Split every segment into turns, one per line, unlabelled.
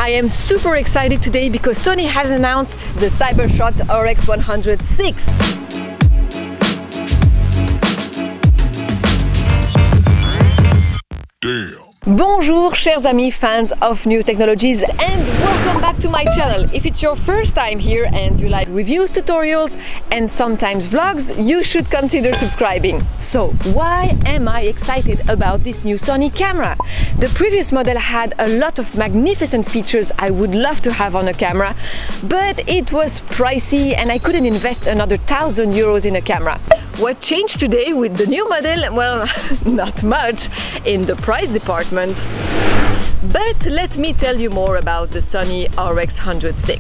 I am super excited today because Sony has announced the Cyber-shot RX100 VI.
Damn.
Bonjour chers amis fans of new technologies and welcome back to my channel. If it's your first time here and you like reviews, tutorials and sometimes vlogs, you should consider subscribing. So why am I excited about this new Sony camera? The previous model had a lot of magnificent features I would love to have on a camera, but it was pricey and I couldn't invest another 1,000 euros in a camera. What changed today with the new model? Well, not much in the price department. But let me tell you more about the Sony RX100 VI.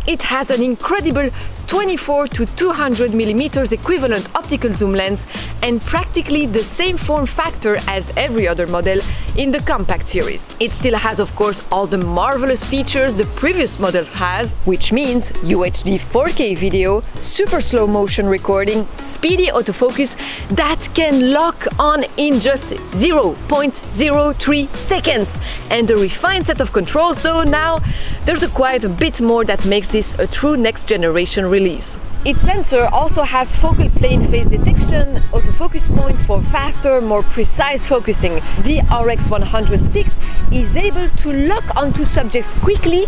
It has an incredible 24 to 200 mm equivalent optical zoom lens and practically the same form factor as every other model in the compact series. It still has, of course, all the marvelous features the previous models has, which means UHD 4K video, super slow motion recording, speedy autofocus that can lock on in just 0.03 seconds. And a refined set of controls, though now there's quite a bit more that makes this a true next generation release. Its sensor also has focal plane phase detection, autofocus points for faster, more precise focusing. The RX100 VI is able to lock onto subjects quickly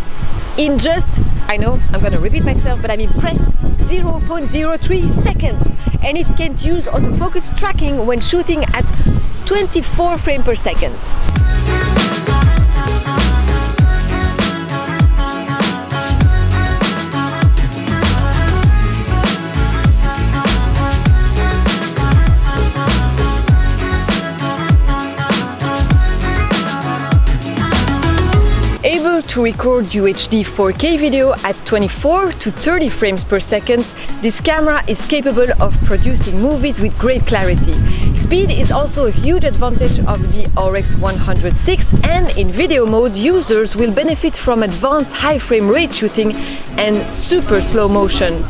in just, I know I'm gonna repeat myself, but I'm impressed, 0.03 seconds. And it can use autofocus tracking when shooting at 24 frames per second. Able to record UHD 4K video at 24 to 30 frames per second, this camera is capable of producing movies with great clarity. Speed is also a huge advantage of the RX100 VI, and in video mode, users will benefit from advanced high frame rate shooting and super slow motion.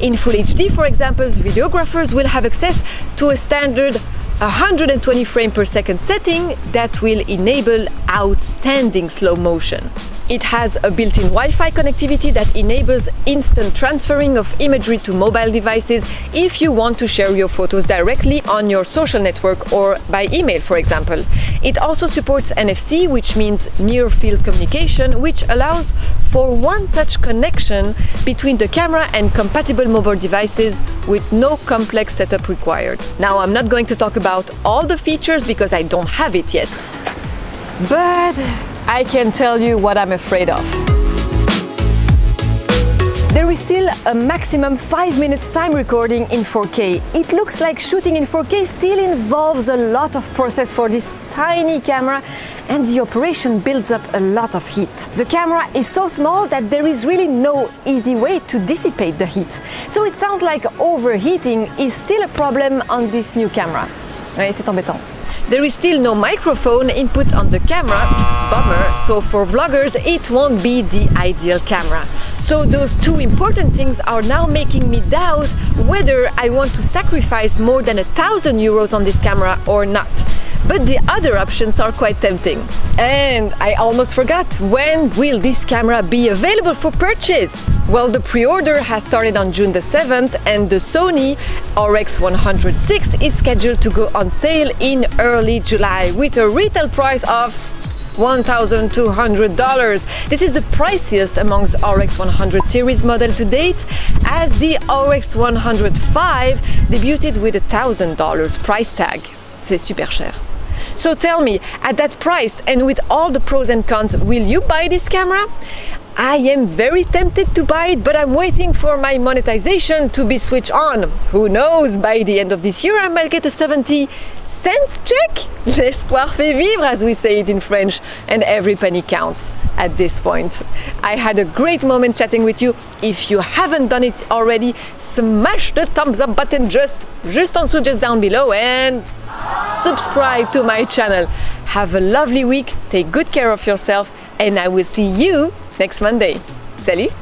In Full HD, for example, videographers will have access to a standard 120 frames per second setting that will enable outstanding slow motion. It has a built-in Wi-Fi connectivity that enables instant transferring of imagery to mobile devices if you want to share your photos directly on your social network or by email, for example. It also supports NFC, which means near-field communication, which allows for one-touch connection between the camera and compatible mobile devices with no complex setup required. Now, I'm not going to talk about all the features because I don't have it yet, but I can tell you what I'm afraid of. There is still a maximum 5 minutes time recording in 4K. It looks like shooting in 4K still involves a lot of process for this tiny camera, and the operation builds up a lot of heat. The camera is so small that there is really no easy way to dissipate the heat. So it sounds like overheating is still a problem on this new camera. Ouais, c'est embêtant. There is still no microphone input on the camera, bummer, so for vloggers it won't be the ideal camera. So those two important things are now making me doubt whether I want to sacrifice more than 1,000 euros on this camera or not. But the other options are quite tempting. And I almost forgot, when will this camera be available for purchase? Well, the pre-order has started on June the 7th and the Sony RX100 VI is scheduled to go on sale in early July with a retail price of $1,200. This is the priciest amongst RX100 series model to date, as the RX100 VI debuted with $1,000 price tag. C'est super cher. So tell me, at that price and with all the pros and cons, will you buy this camera? I am very tempted to buy it, but I'm waiting for my monetization to be switched on. Who knows, by the end of this year I might get a 70-cent check? L'espoir fait vivre, as we say it in French, and every penny counts at this point. I had a great moment chatting with you. If you haven't done it already, smash the thumbs up button just en dessous, just down below, and subscribe to my channel. Have a lovely week, take good care of yourself, and I will see you next Monday. Salut!